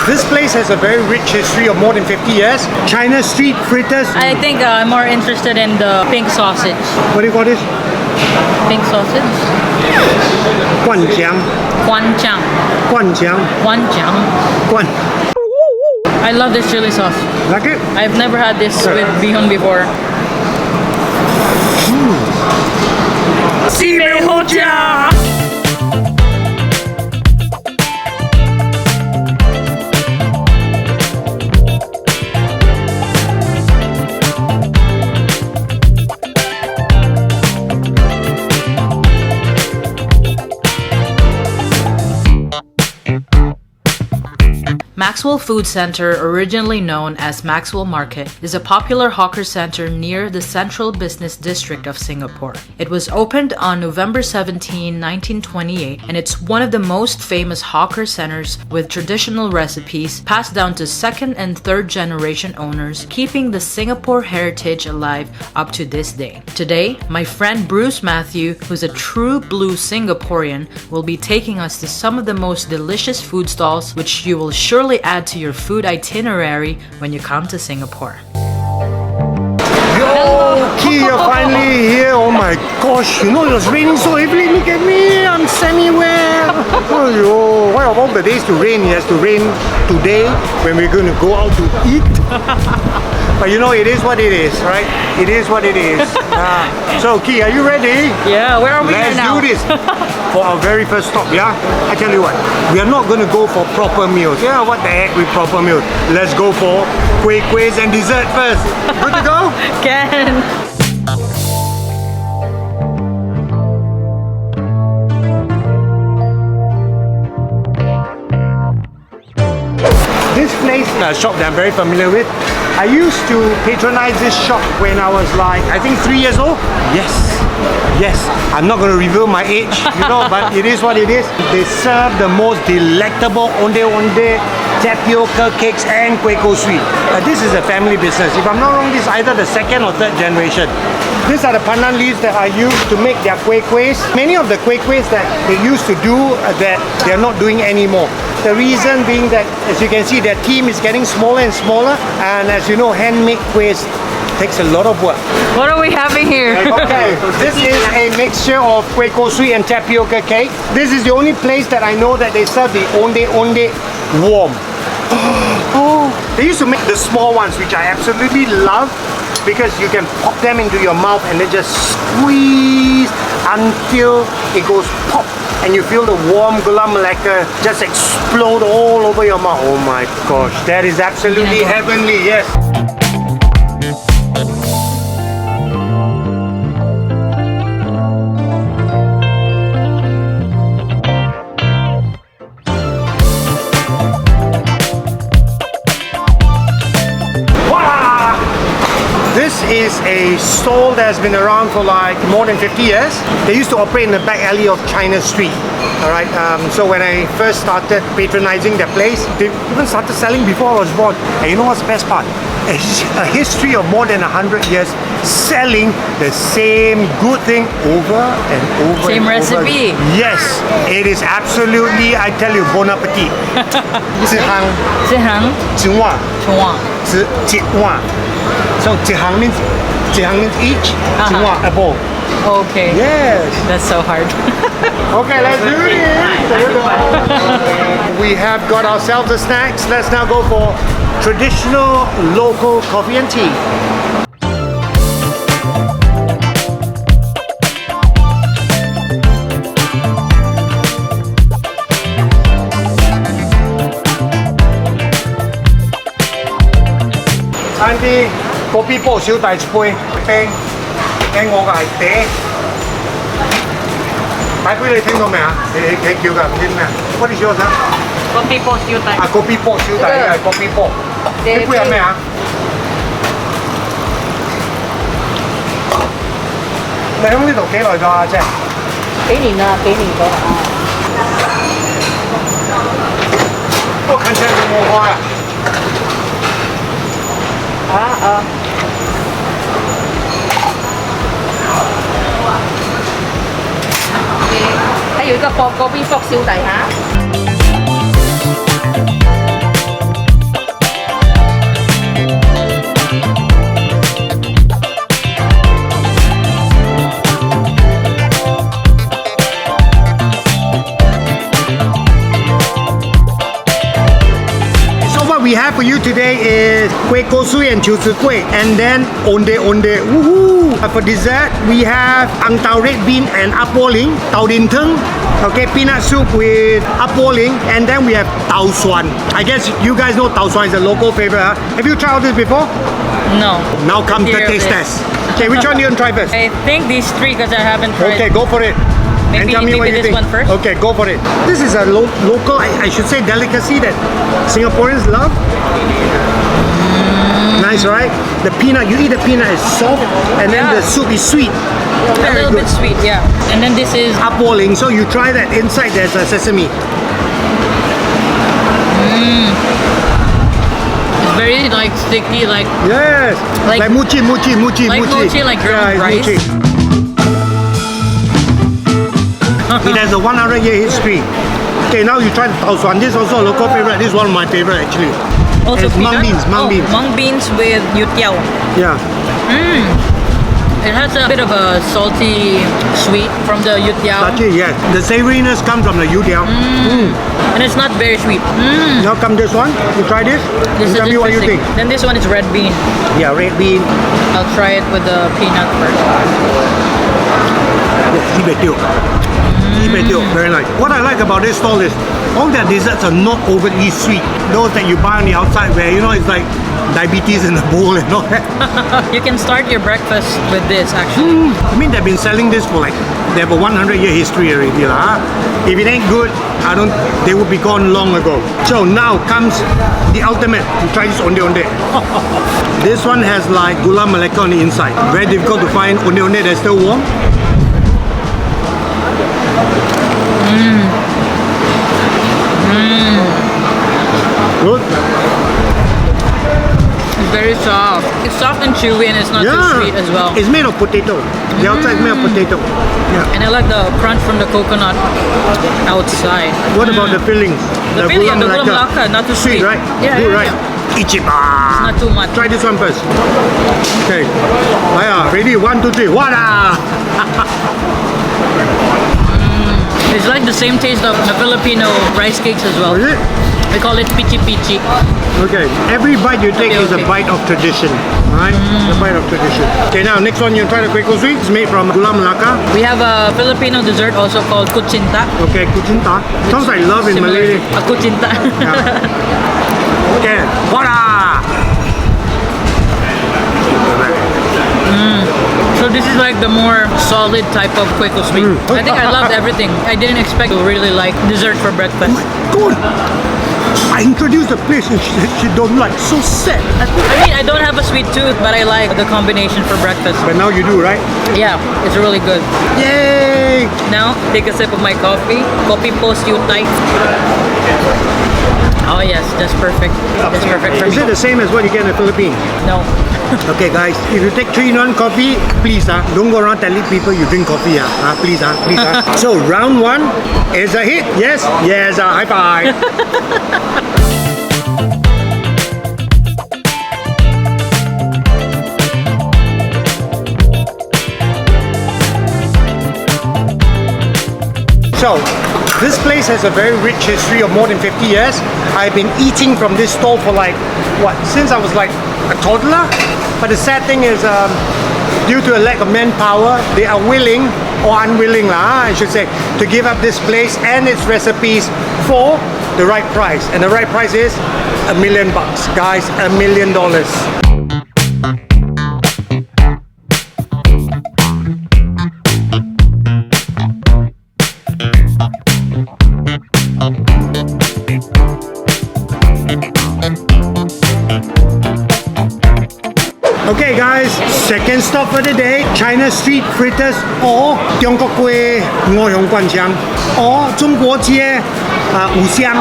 This place has a very rich history of more than 50 years. China street fritters. I think I'm more interested in the pink sausage. What do you call this? Pink sausage? Guanjiang. Guanjiang. Guanjiang. Guanjiang. Guan. I love this chili sauce. Like it? I've never had this with Bee Hoon before. Maxwell Food Centre, originally known as Maxwell Market, is a popular hawker centre near the central business district of Singapore. It was opened on November 17, 1928, and it's one of the most famous hawker centres with traditional recipes passed down to second and third generation owners, keeping the Singapore heritage alive up to this day. Today, my friend Bruce Mathieu, who's a true blue Singaporean, will be taking us to some of the most delicious food stalls which you will surely add to your food itinerary when you come to Singapore. Yo, Key, you're finally here. Oh my gosh, you know it was raining so heavily. Look at me, I'm semi-wet. Oh, yo, why of all the days to rain, it has to rain today when we're going to go out to eat. But you know, it is what it is, right? It is what it is. So, Key, are you ready? Yeah, where are we Let's now? do this for our very first stop, yeah? I tell you what, we are not going to go for proper meals. Yeah, what the heck with proper meals? Let's go for kuehs and dessert first. Good to go? Can. This place, a shop that I'm very familiar with. I used to patronize this shop when I was like, I think 3 years old. Yes, I'm not going to reveal my age, you know, but it is what it is. They serve the most delectable Ondeh Ondeh, Tapioca cakes and Kueh Kosui. This is a family business. If I'm not wrong, this is either the second or third generation. These are the pandan leaves that are used to make their kuehs. Many of the kuehs that they used to do that they're not doing anymore. The reason being that, as you can see, their team is getting smaller and smaller, and as you know, handmade kuehs takes a lot of work. What are we having here? Okay, this is a mixture of Kueh Kosui and Tapioca cake. This is the only place that I know that they serve the Ondeh Ondeh warm. Oh, they used to make the small ones, which I absolutely love, because you can pop them into your mouth and then just squeeze until it goes pop, and you feel the warm gula melaka just explode all over your mouth. Oh my gosh, that is absolutely heavenly, yes. This is a stall that has been around for like more than 50 years. They used to operate in the back alley of China Street. Alright, so when I first started patronizing the place, they even started selling before I was born. And you know what's the best part? A history of more than 100 years selling the same good thing over and over Same and recipe. over. Yes, it is absolutely, I tell you, bon appetit. Zihang, Zihang. Zihua, Chuang. Zihua. So Zihang means each, Zihua a bowl. Okay. Yes. That's so hard. Okay, let's do it. We have got ourselves the snacks. Let's now go for traditional local coffee and tea. Auntie, Kopi Po Siew Dai 一杯，冰，驚我嘅係嗲。買杯你聽到未啊？你叫㗎，唔知咩啊？What is yours 啊Kopi Po Siew Dai. 啊，Kopi Po Siew Dai 係 Kopi Po。呢杯係咩啊？你喺呢度幾耐㗎阿姐？幾年啦，幾年咗啦。不過近期有冇開啊？還有一個Kopi Po Siew Dai哈。we have for you today is Kueh Kosui and Kueh, and then Ondeh Ondeh. Woohoo! For dessert, we have Ang Tao red bean and Apoling, Tao Din Teng, okay, peanut soup with Apoling, and then we have Tao Suan. I guess you guys know Tao Suan is a local favorite. Huh? Have you tried this before? No. Now come the Fear of taste this. test. Okay, which one do you want to try first? I think these three because I haven't tried. Okay, go for it. And Maybe, tell me maybe what you this think. one first. Okay, go for it. This is a local, I should say, delicacy that Singaporeans love. Nice, right? The peanut, you eat the peanut, it's soft, and then Yeah. the soup is sweet. A Very little good. bit sweet, yeah. And then this is Apoling, so you try that. Inside there's a sesame. it's very like sticky, like Yes, like mochi, like mochi, like ground yeah, it's rice. mochi. It has a 100-year history. Okay, now you try the Tao Suan. This is also a local favorite. This is one of my favorite actually. Also It's mung peanut? beans, mung beans. Mung beans with youtiao. Yeah. It has a bit of a salty sweet from the youtiao. Actually, yes. The savoriness comes from the youtiao. And it's not very sweet. Now come this one. You try this. This And is tell me what you think. interesting. Then this one is red bean. Yeah, red bean. I'll try it with the peanut first. Very nice. What I like about this stall is all their desserts are not overly sweet. Those that you buy on the outside where, you know, it's like diabetes in a bowl and all that. You can start your breakfast with this actually. I mean, they've been selling this for like, they have a 100-year history already. Huh? If it ain't good, they would be gone long ago. So now comes the ultimate. You try this Ondeh Ondeh. This one has like gula melaka on the inside. Very difficult to find Ondeh Ondeh that's still warm. Good. It's very soft. It's soft and chewy and it's not too sweet as well. It's made of potato. The outside is made of potato. Yeah. And I like the crunch from the coconut outside. What about the fillings? The filling, the gula melaka, not too sweet. Right? Yeah, Good, yeah, right? yeah. Ichiba. Not too much. Try this one first. Okay. Ready? 1, 2, 3. Wada! It's like the same taste of the Filipino rice cakes as well. Is it? We call it pichi pichi. Okay. Every bite you take is a bite of tradition. Alright? A bite of tradition. Okay, now next one you try the Kueh Kosui. It's made from gula melaka. We have a Filipino dessert also called kuchinta. Okay, kuchinta. Sounds like love in Similar. Malay. A kuchinta. Okay. Wada! So this is like the more solid type of Kueh Kosui. I think I loved everything. I didn't expect to really like dessert for breakfast. Good. I introduced the place and she don't like. So sad. I mean, I don't have a sweet tooth, but I like the combination for breakfast. But now you do, right? Yeah, it's really good. Yay! Now, take a sip of my coffee. Kopi Po Siew Dai. Oh yes, that's perfect. That's perfect for Is it me. the same as what you get in the Philippines? No. Okay guys, if you take 3-in-1 coffee, please don't go around telling people you drink coffee. Please. So round 1 is a hit. Yes? Yes, high five. So, this place has a very rich history of more than 50 years. I've been eating from this stall for like, since I was like a toddler. But the sad thing is, due to a lack of manpower, they are willing, or unwilling, I should say, to give up this place and its recipes for the right price. And the right price is $1 million, guys, $1 million. Okay guys, second stop for the day, China Street Fritters or Tiongkok Kueh Ngoyong Guanqiang or 中国街五香.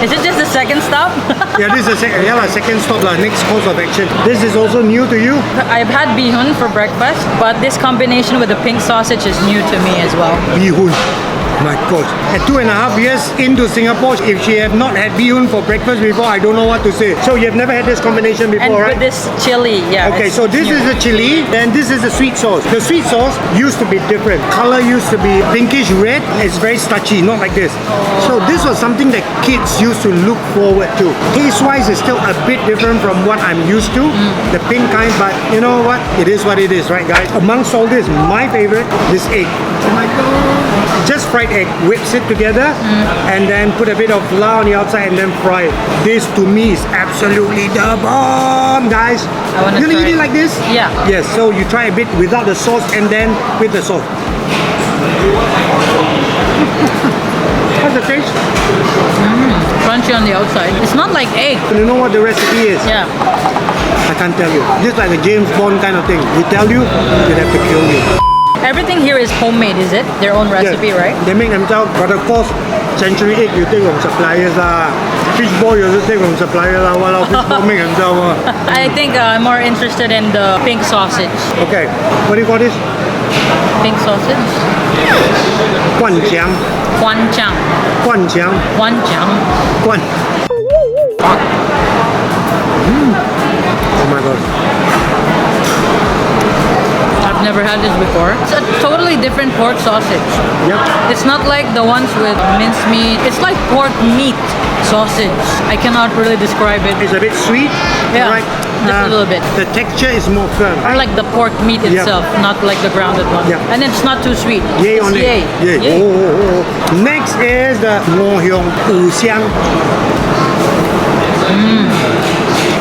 Is it just the second stop? Yeah, this is second stop, next course of action. This is also new to you? I've had Bee Hoon for breakfast, but this combination with the pink sausage is new to me as well. Bee Hoon. My gosh. At 2.5 years into Singapore, if she have not had Bee Hoon for breakfast before, I don't know what to say. So you have never had this combination before, And right? with this chili, yeah. Okay, it's so this new. is the chili, and this is the sweet sauce. The sweet sauce used to be different. Color used to be pinkish red. It's very starchy, not like this. So this was something that kids used to look forward to. Taste-wise, it's still a bit different from what I'm used to, the pink kind, but you know what? It is what it is, right guys? Amongst all this, my favorite, this egg. Oh my god! Just fried egg, whips it together, and then put a bit of flour on the outside and then fry it. This to me is absolutely the bomb, guys. I wanna You try eat it it. like this? Yeah. Yes, so you try a bit without the sauce and then with the sauce. How's the taste? Crunchy on the outside. It's not like egg. You know what the recipe is? Yeah. I can't tell you. Just like a James Bond kind of thing. We tell you, they'd have to kill you. Everything here is homemade, is it? Their own recipe, Yes. right? They make themselves, but of course, century egg you take from suppliers fishball you also take from suppliers While fishball make themselves I think I'm more interested in the pink sausage. Okay, what do you call this? Pink sausage? Guanjiang. Guanjiang. Guanjiang. Guanjiang. Guan. Oh my god. I've never had this before. It's a totally different pork sausage. Yep. It's not like the ones with minced meat. It's like pork meat sausage. I cannot really describe it. It's a bit sweet. Yeah, Right? just a little bit. The texture is more firm. Or like the pork meat Yeah. itself, not like the grounded one. Yeah. And it's not too sweet. Yay It's on it. yay. Yay. Yay. Oh. Next is the Ngoh Hiong Wu Xiang.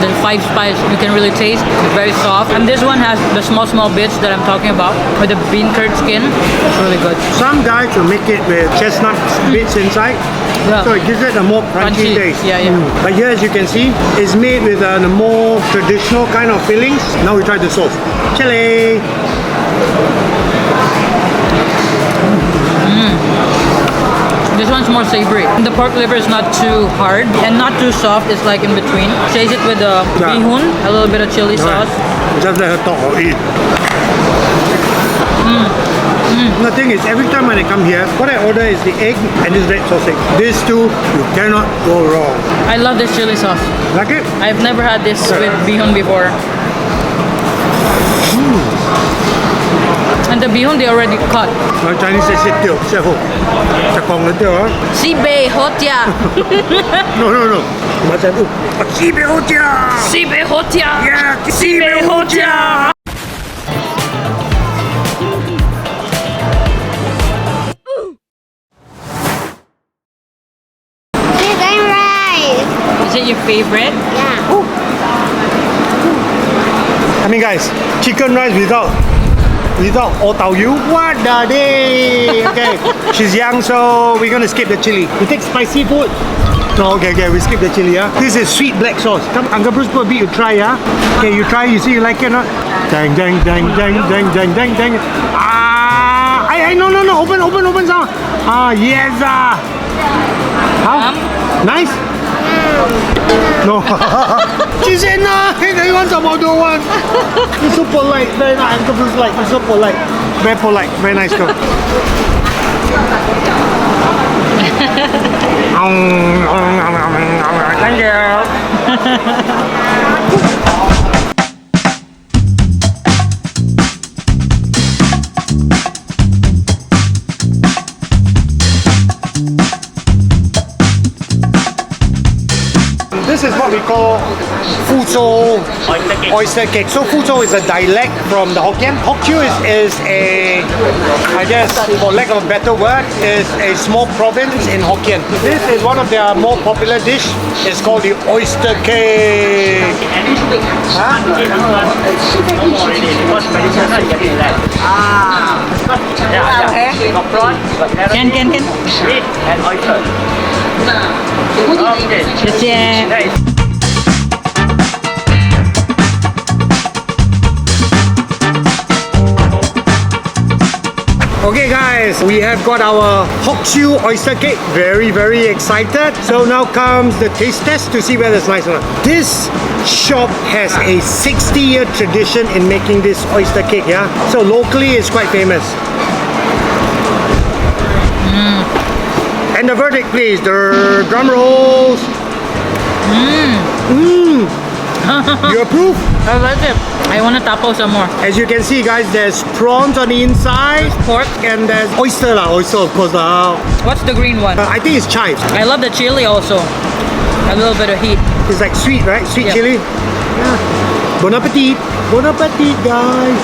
The 5 spice you can really taste. It's very soft. And this one has the small bits that I'm talking about with the bean curd skin. It's really good. Some guys will make it with chestnut bits inside. Yeah. So it gives it a more crunchy Crunchy. taste. Yeah, yeah. But here, as you can see, it's made with the more traditional kind of fillings. Now we try the sauce. Chili. This one's more savory. The pork liver is not too hard and not too soft. It's like in between. Chase it with the Yeah. Bee Hoon, a little bit of chili sauce. Just let her talk or eat. The thing is, every time when I come here, what I order is the egg and this red sausage. These two, you cannot go wrong. I love this chili sauce. Like it? I've never had this with Bee Hoon before. And the Bee Hoon they already cut. My Chinese says sit tiao, sit ho. Sit kong le tiao, Si bei ho tia. No. Macam tu. Si bei ho jia. Si bei ho tia. Yeah, si bei ho jia. Chicken rice. Is it your favorite? Yeah. I mean, guys, chicken rice without otao yu. What the day? Okay, she's young, so we're gonna skip the chili. We take spicy food. No, okay, we skip the chili. This is sweet black sauce. Come, Uncle Bruce, put a bit. You try, Okay, you try. You see, you like it or not? Dang. No. Open some. Yes. How? Nice. No. She said no. He wants some other one. You're so polite. Very nice. Uncle Bruce like. You're so polite. Very polite. Very nice girl. Thank you. This is what we call Fuzhou oyster cake. So Fuzhou is a dialect from the Hokkien. Hokkien is a, I guess, for lack of a better word, is a small province in Hokkien. This is one of their more popular dish. It's called the oyster cake. Can. Meat and oyster. Okay. 谢谢。 Okay guys, we have got our Hokkien oyster cake. Very excited. So now comes the taste test to see whether it's nice or not. This shop has a 60-year tradition in making this oyster cake, yeah? So locally it's quite famous. And the verdict, please. The drum rolls. You approve? I like it. I want to tapo some more. As you can see, guys, there's prawns on the inside. Pork. And there's oyster lah. Oyster, of course. What's the green one? I think it's chives. I love the chili also. A little bit of heat. It's like sweet, right? Sweet Yeah. chili. Yeah. Bon appetit. Bon appetit, guys.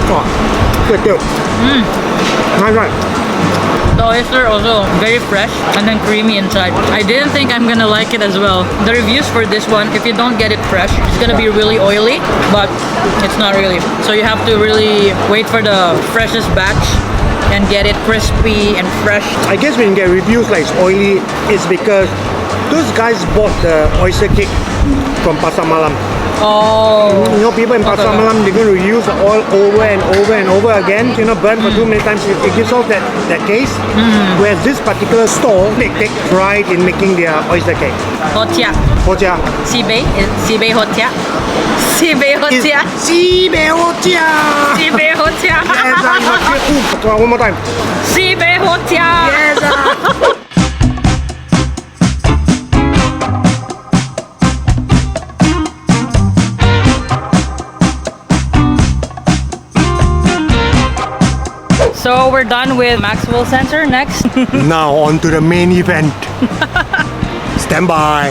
Oh, good too. Nice, right? The oyster also very fresh and then creamy inside. I didn't think I'm gonna like it as well. The reviews for this one, if you don't get it fresh, it's gonna be really oily, but it's not really. So you have to really wait for the freshest batch and get it crispy and fresh. I guess when you get reviews like it's oily, it's because those guys bought the oyster cake from Pasar Malam. Oh. You know, people in Pasar Malam, they're going to use the oil over and over and over again. You know, burn for too many times. It gives off that taste. Whereas this particular store, they take pride in making their oyster cake. Hotia. Hojia. Sibei? Sibei hotia? Sibei hotia? Sibei Hojia. Sibei hotia. Yes, Hojia. One more time. Sibei hotia. Yes. So we're done with Maxwell Centre. Next. Now on to the main event. Stand by.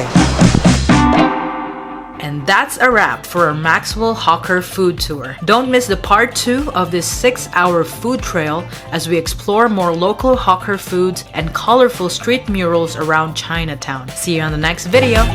And that's a wrap for our Maxwell HAWKER food tour. Don't miss the part 2 of this 6-hour food trail as we explore more local HAWKER foods and colorful street murals around Chinatown. See you on the next video.